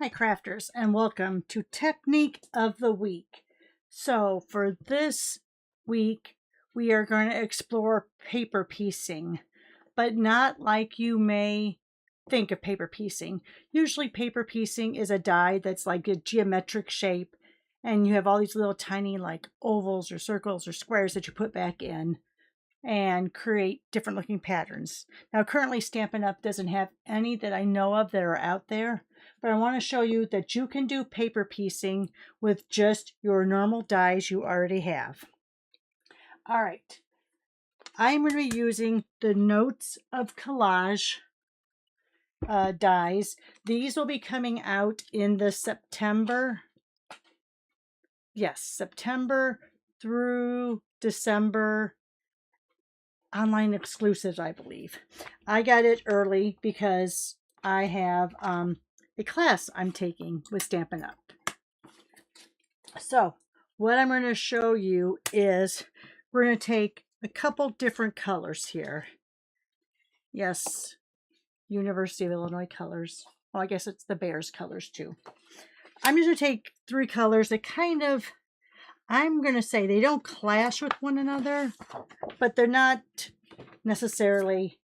Hi crafters, and welcome to Technique of the Week. So for this week we are going to explore paper piecing, but not like you may think of paper piecing. Usually paper piecing is a die that's like a geometric shape and you have all these little tiny like ovals or circles or squares that you put back in and create different looking patterns. Now currently Stampin' Up! Doesn't have any that I know of that are out there, but I want to show you that you can do paper piecing with just your normal dies you already have. All right, I'm going to be using the Notes of Collage dies. These will be coming out in the September through December online exclusives, I believe. I got it early because I have a class I'm taking with Stampin' Up. So what I'm going to show you is we're going to take a couple different colors here. Yes, University of Illinois colors. Well, I guess it's the Bears colors too. I'm just going to take three colors that kind of, I'm going to say they don't clash with one another, but they're not necessarily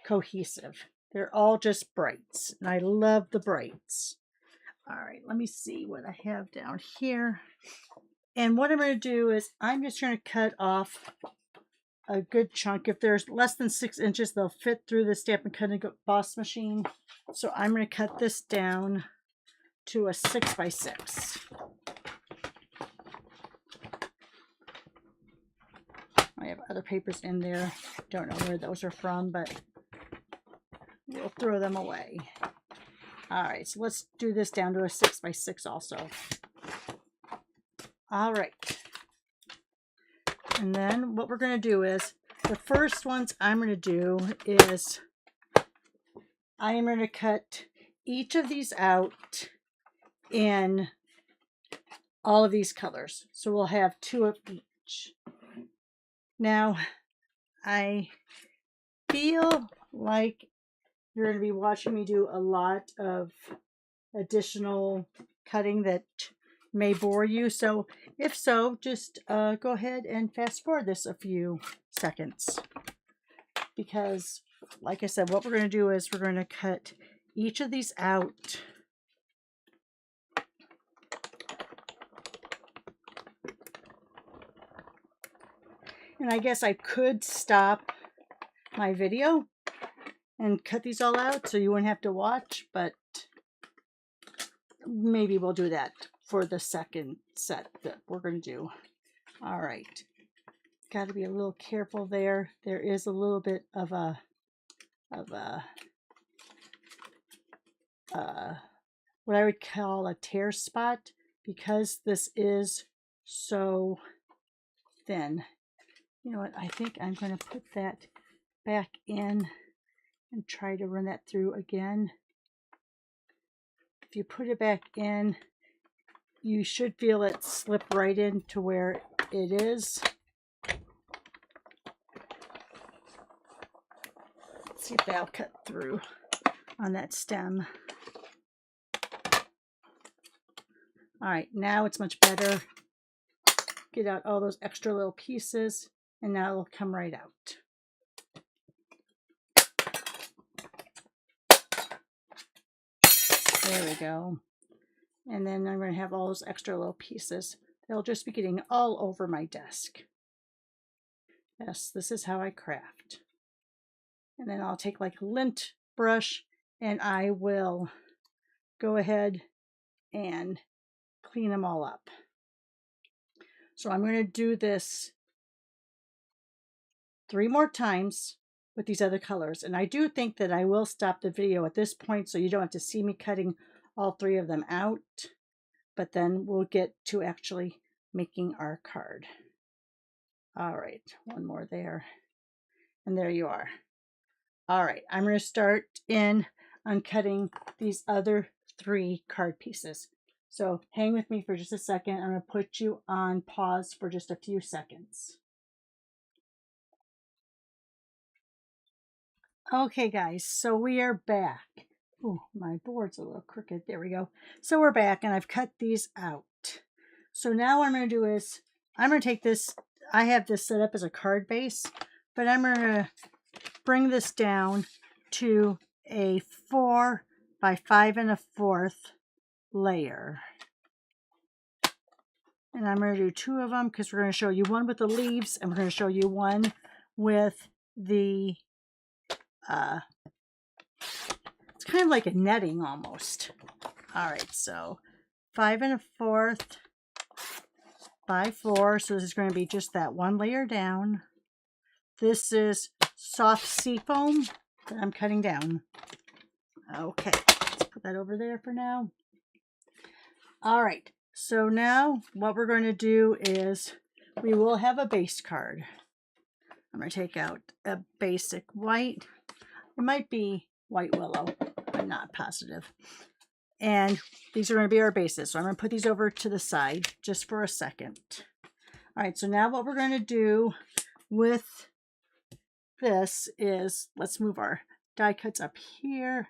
cohesive. They're all just brights, and I love the brights. All right, let me see what I have down here. And what I'm going to do is I'm just going to cut off a good chunk. If there's less than 6 inches, they'll fit through the Stampin' Cutting Boss machine. So I'm going to cut this down to a 6x6. I have other papers in there. Don't know where those are from, but we'll throw them away. All right, so let's do this down to a 6x6 also. All right. And then what we're going to do is, the first ones I'm going to do is I am going to cut each of these out in all of these colors. So we'll have 2 of each. Now, I feel like you're going to be watching me do a lot of additional cutting that may bore you. So if so, just go ahead and fast forward this a few seconds. Because, like I said, what we're going to do is we're going to cut each of these out. And I guess I could stop my video and cut these all out so you wouldn't have to watch, but maybe we'll do that for the second set that we're going to do. All right. Got to be a little careful there. There is a little bit of a what I would call a tear spot because this is so thin. You know what? I think I'm going to put that back in and try to run that through again. If you put it back in, you should feel it slip right into where it is. Let's see if that'll cut through on that stem. All right, now it's much better. Get out all those extra little pieces, and now it'll come right out. There we go. And then I'm going to have all those extra little pieces. They'll just be getting all over my desk. Yes, this is how I craft. And then I'll take like a lint brush and I will go ahead and clean them all up. So I'm going to do this 3 more times with these other colors. And I do think that I will stop the video at this point so you don't have to see me cutting all 3 of them out. But then we'll get to actually making our card. All right, one more there. And there you are. All right, I'm going to start in on cutting these other 3 card pieces. So hang with me for just a second. I'm going to put you on pause for just a few seconds. Okay guys, so we are back. Oh, my board's a little crooked. There we go. So we're back and I've cut these out. So now what I'm going to do is I'm going to take this. I have this set up as a card base, but I'm going to bring this down to a 4 by 5 1/4 layer. And I'm going to do 2 of them because we're going to show you one with the leaves and we're going to show you one with the, it's kind of like a netting almost. All right, so 5 1/4 by 4. So this is going to be just that one layer down. This is soft sea foam that I'm cutting down. Okay, let's put that over there for now. All right, so now what we're going to do is we will have a base card. I'm going to take out a basic white. It might be white willow. I'm not positive. And these are going to be our bases. So I'm going to put these over to the side just for a second. All right, so now what we're going to do with this is, let's move our die cuts up here.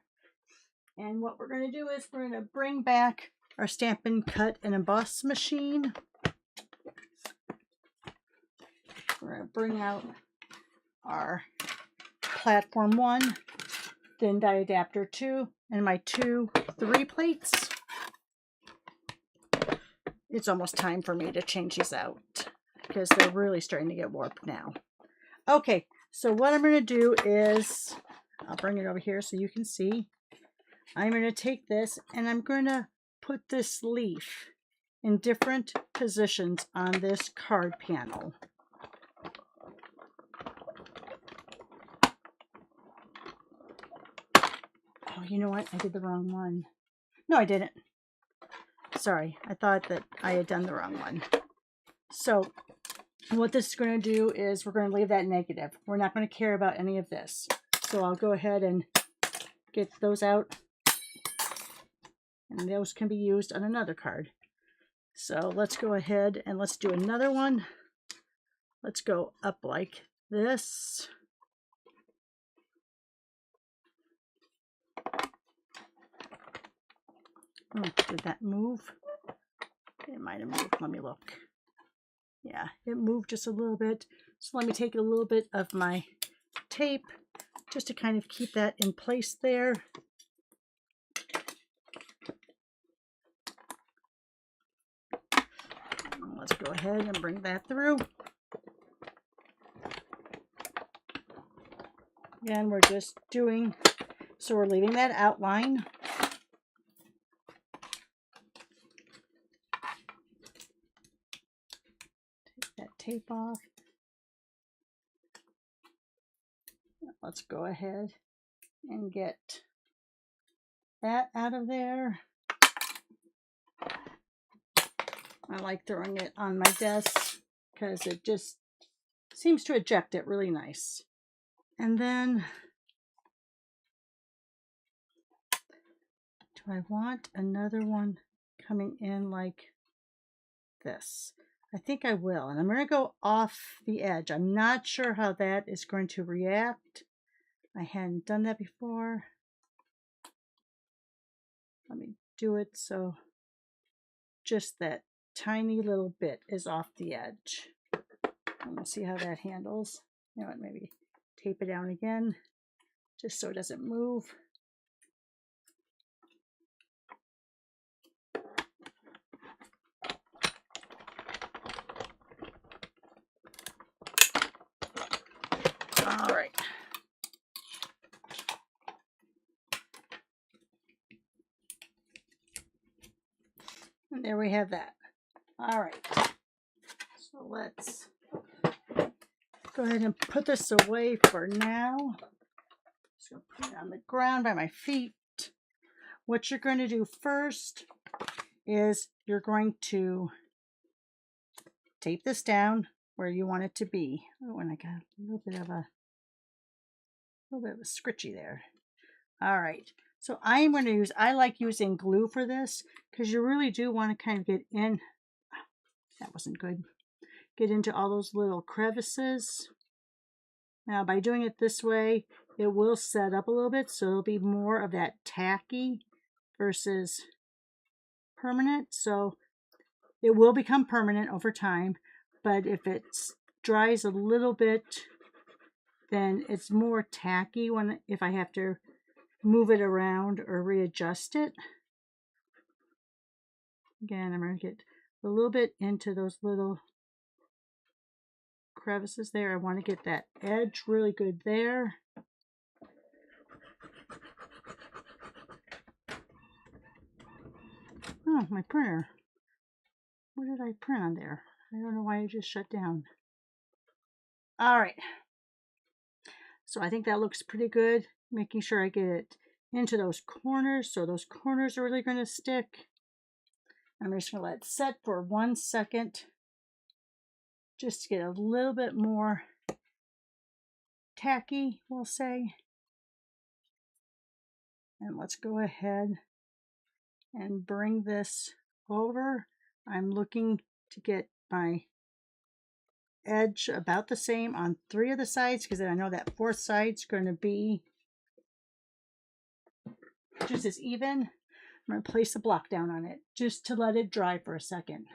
And what we're going to do is we're going to bring back our Stampin' Cut and Emboss machine. We're going to bring out our platform 1, thin die adapter 2, and my 2 3 plates. It's almost time for me to change these out because they're really starting to get warped now. Okay, so what I'm going to do is, I'll bring it over here so you can see. I'm going to take this and I'm going to put this leaf in different positions on this card panel. Oh, you know what? I did the wrong one. No, I didn't. Sorry, I thought that I had done the wrong one. So what this is going to do is we're going to leave that negative. We're not going to care about any of this. So I'll go ahead and get those out. And those can be used on another card. So let's go ahead and let's do another one. Let's go up like this. Oh, did that move? It might have moved. Let me look. Yeah, it moved just a little bit. So let me take a little bit of my tape just to kind of keep that in place there. Let's go ahead and bring that through. Again, we're just doing, so we're leaving that outline. Take that tape off. Let's go ahead and get that out of there. I like throwing it on my desk because it just seems to eject it really nice. And then, do I want another one coming in like this? I think I will. And I'm going to go off the edge. I'm not sure how that is going to react. I hadn't done that before. Let me do it so just that tiny little bit is off the edge. And we'll see how that handles. You know what, maybe tape it down again just so it doesn't move. All right. And there we have that. All right. So let's go ahead and put this away for now. Just going to put it on the ground by my feet. What you're going to do first is you're going to tape this down where you want it to be. Oh, and I got a little bit of a scritchy there. All right. So I am going to use, I like using glue for this because you really do want to kind of get in, that wasn't good, get into all those little crevices. Now by doing it this way, it will set up a little bit, so it'll be more of that tacky versus permanent. So it will become permanent over time, but if it dries a little bit, then it's more tacky if I have to move it around or readjust it. Again, I'm going to get a little bit into those little crevices there. I want to get that edge really good there. Oh, my printer. What did I print on there? I don't know why it just shut down. All right. So I think that looks pretty good. Making sure I get it into those corners, so those corners are really going to stick. I'm just going to let it set for 1 second, just to get a little bit more tacky, we'll say. And let's go ahead and bring this over. I'm looking to get my edge about the same on 3 of the sides, because I know that 4th side's going to be just as even. I'm going to place a block down on it just to let it dry for a second.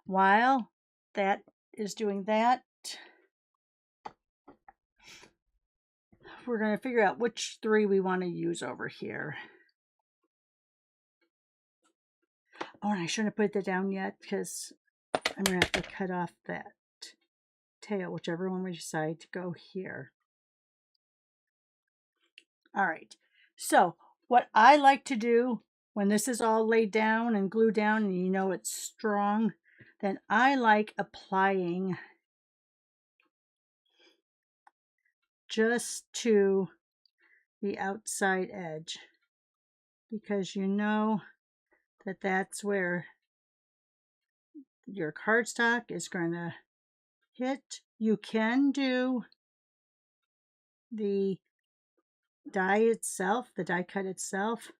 While that is doing that, we're going to figure out which 3 we want to use over here. Oh, and I shouldn't have put that down yet, because I'm going to have to cut off that tail, whichever one we decide to go here. All right, so what I like to do when this is all laid down and glued down and you know it's strong, then I like applying just to the outside edge, because you know that that's where your cardstock is going to hit. You can do the die itself, the die cut itself.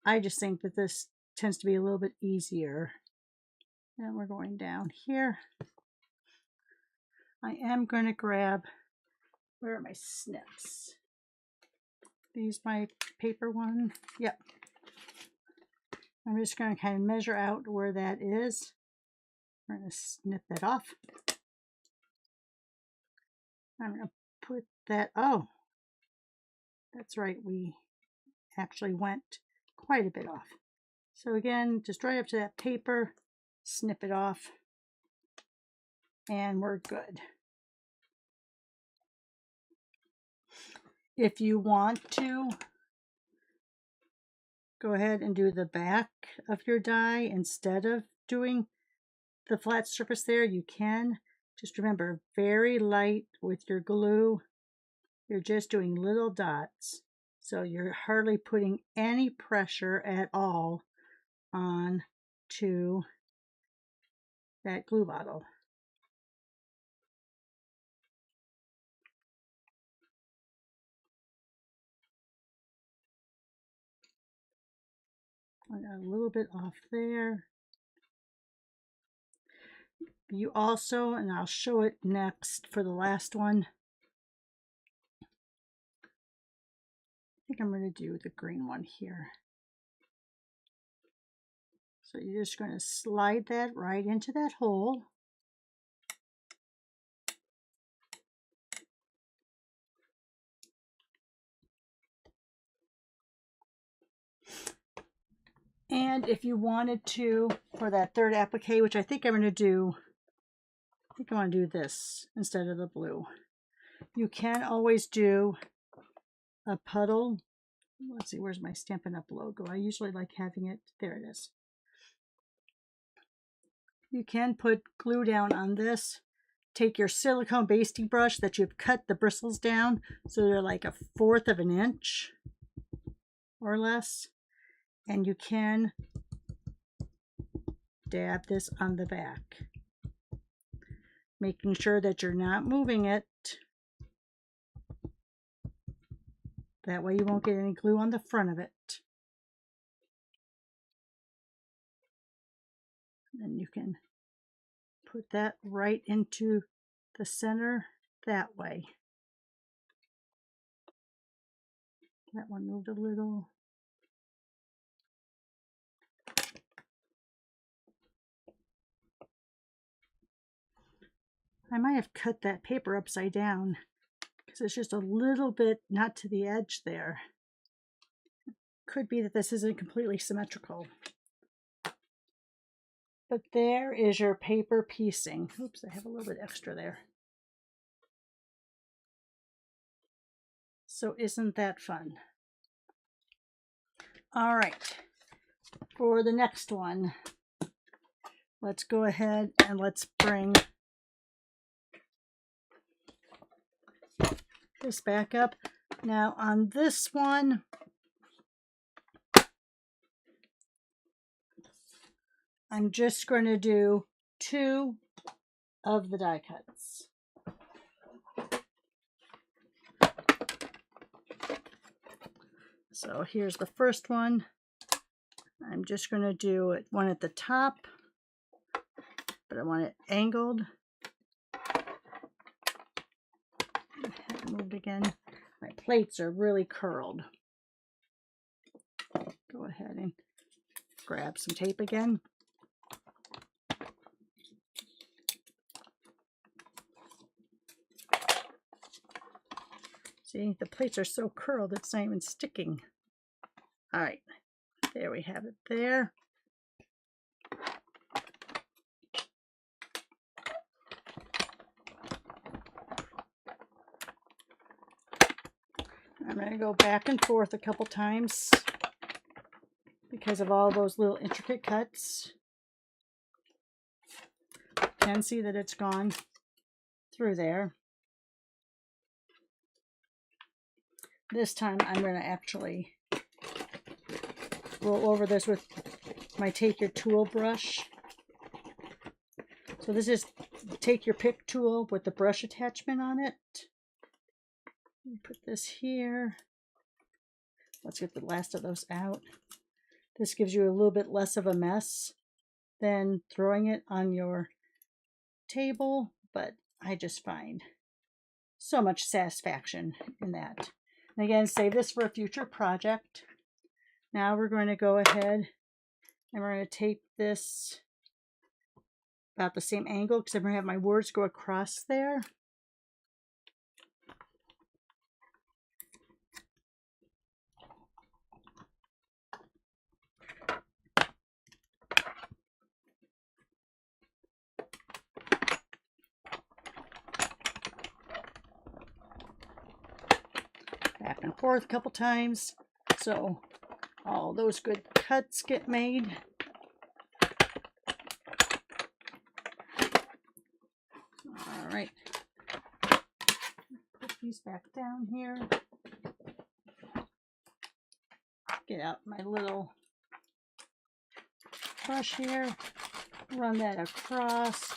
I just think that this tends to be a little bit easier. And we're going down here. I am going to grab, where are my snips? These my paper one. Yep. I'm just going to kind of measure out where that is. We're going to snip that off. I'm going to put that, oh, that's right, we actually went quite a bit off. So again, just right up to that paper, snip it off, and we're good. If you want to go ahead and do the back of your die instead of doing the flat surface there, you can. Just remember, very light with your glue. You're just doing little dots, so you're hardly putting any pressure at all on to that glue bottle. I got a little bit off there. You also, and I'll show it next for the last one, I think I'm going to do the green one here. So you're just going to slide that right into that hole. And if you wanted to, for that third applique, which I think I'm going to do, I think I want to do this instead of the blue. You can always do a puddle. Let's see, where's my Stampin' Up! Logo? I usually like having it, there it is. You can put glue down on this. Take your silicone basting brush that you've cut the bristles down so they're like 1/4 of an inch or less, and you can dab this on the back, making sure that you're not moving it. That way you won't get any glue on the front of it. And you can put that right into the center that way. That one moved a little. I might have cut that paper upside down because it's just a little bit not to the edge there. Could be that this isn't completely symmetrical. But there is your paper piecing. Oops, I have a little bit extra there. So isn't that fun? All right, for the next one, let's go ahead and let's bring this back up. Now on this one, I'm just going to do 2 of the die cuts. So here's the first one. I'm just going to do one at the top, but I want it angled. Moved again. My plates are really curled. Go ahead and grab some tape again. See, the plates are so curled it's not even sticking. All right, there we have it there. I'm going to go back and forth a couple times because of all those little intricate cuts. You can see that it's gone through there. This time I'm going to actually roll over this with my Take Your Tool brush. So this is Take Your Pick tool with the brush attachment on it. Put this here. Let's get the last of those out. This gives you a little bit less of a mess than throwing it on your table, but I just find so much satisfaction in that. And again, save this for a future project. Now we're going to go ahead and we're going to tape this about the same angle because I'm going to have my words go across there. Back and forth a couple times so all those good cuts get made. All right, put these back down here. Get out my little brush here, run that across.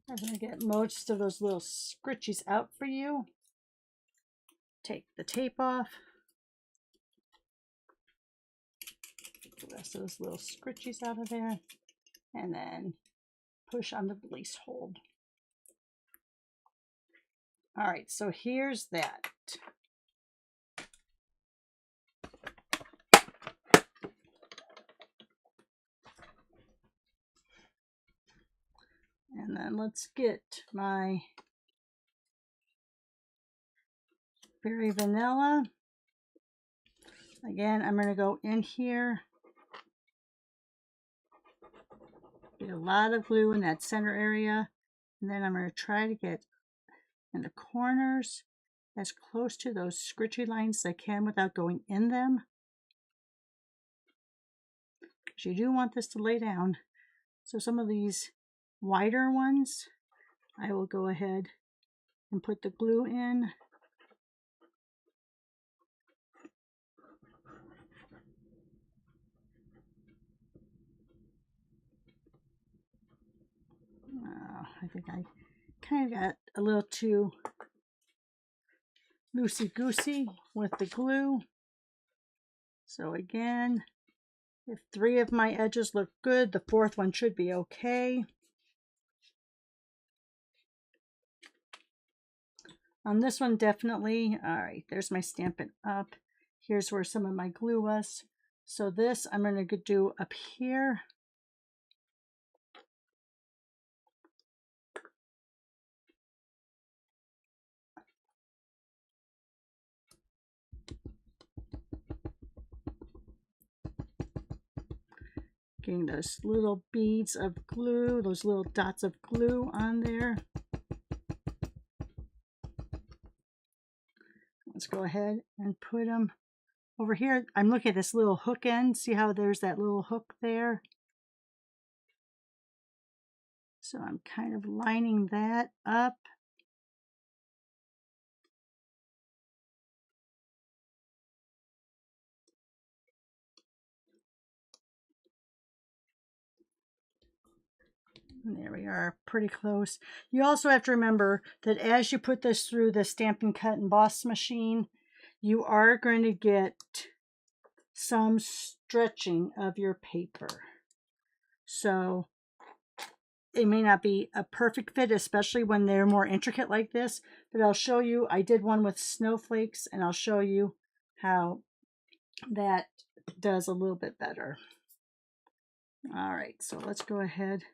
I'm going to get most of those little scritches out for you. Take the tape off. Get the rest of those little scritches out of there. And then push on the release hold. All right, so here's that. And then let's get my Berry Vanilla. Again, I'm going to go in here. Get a lot of glue in that center area. And then I'm going to try to get in the corners as close to those scritchy lines as I can without going in them. Because you do want this to lay down. So some of these wider ones, I will go ahead and put the glue in. I think I kind of got a little too loosey-goosey with the glue. So again, if 3 of my edges look good, the 4th one should be okay. On this one, definitely. All right, there's my Stampin' Up. Here's where some of my glue was. So this I'm going to do up here. Getting those little beads of glue, those little dots of glue on there. Let's go ahead and put them over here. I'm looking at this little hook end. See how there's that little hook there? So I'm kind of lining that up. And there we are, pretty close. You also have to remember that as you put this through the Stampin' Cut Emboss machine, you are going to get some stretching of your paper. So it may not be a perfect fit, especially when they're more intricate like this, but I'll show you. I did one with snowflakes, and I'll show you how that does a little bit better. All right, so let's go ahead.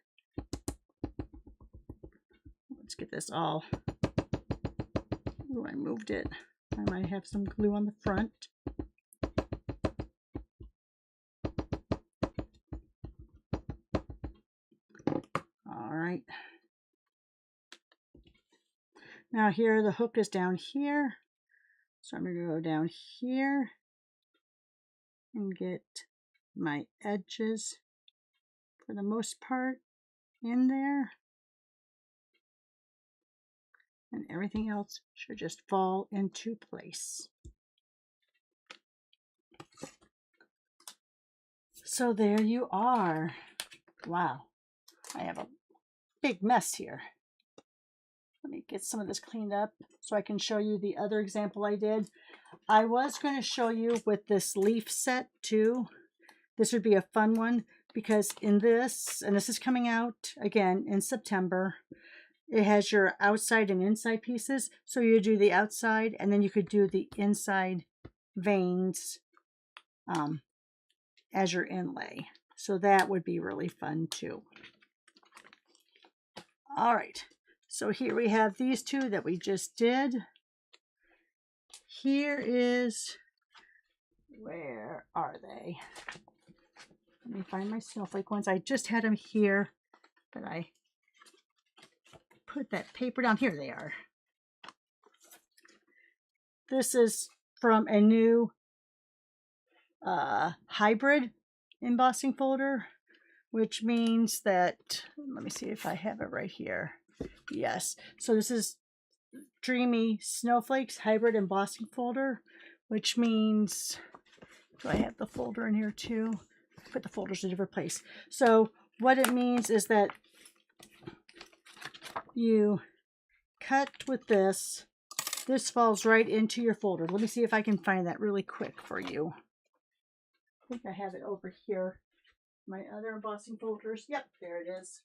Let's get this all. Oh, I moved it. I might have some glue on the front. All right. Now here, the hook is down here. So I'm going to go down here and get my edges, for the most part, in there. And everything else should just fall into place. So there you are. Wow, I have a big mess here. Let me get some of this cleaned up so I can show you the other example I did. I was going to show you with this leaf set too. This would be a fun one because in this, and this is coming out again in September, it has your outside and inside pieces. So you do the outside and then you could do the inside veins as your inlay. So that would be really fun too. All right. So here we have these two that we just did. Here is, where are they? Let me find my snowflake ones. I just had them here, but I put that paper down. Here they are. This is from a new hybrid embossing folder, which means that, let me see if I have it right here. Yes. So this is Dreamy Snowflakes hybrid embossing folder, which means, do I have the folder in here too? Put the folders in a different place. So what it means is that you cut with this. This falls right into your folder. Let me see if I can find that really quick for you. I think I have it over here. My other embossing folders. Yep, there it is.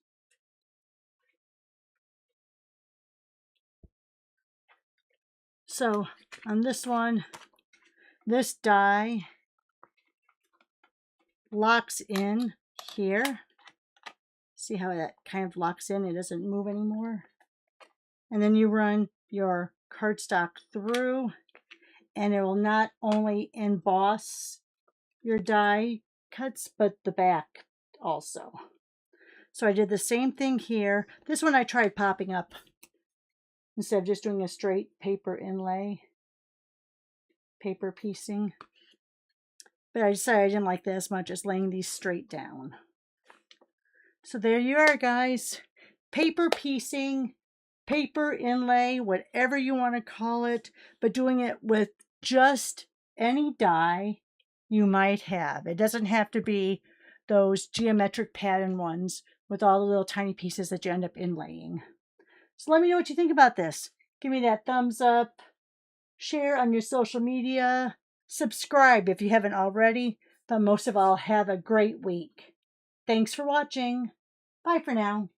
So on this one, this die locks in here. See how that kind of locks in? It doesn't move anymore. And then you run your cardstock through, and it will not only emboss your die cuts, but the back also. So I did the same thing here. This one I tried popping up instead of just doing a straight paper inlay, paper piecing. But I decided I didn't like that as much as laying these straight down. So there you are, guys. Paper piecing, paper inlay, whatever you want to call it, but doing it with just any die you might have. It doesn't have to be those geometric pattern ones with all the little tiny pieces that you end up inlaying. So let me know what you think about this. Give me that thumbs up, share on your social media, subscribe if you haven't already, but most of all, have a great week. Thanks for watching. Bye for now.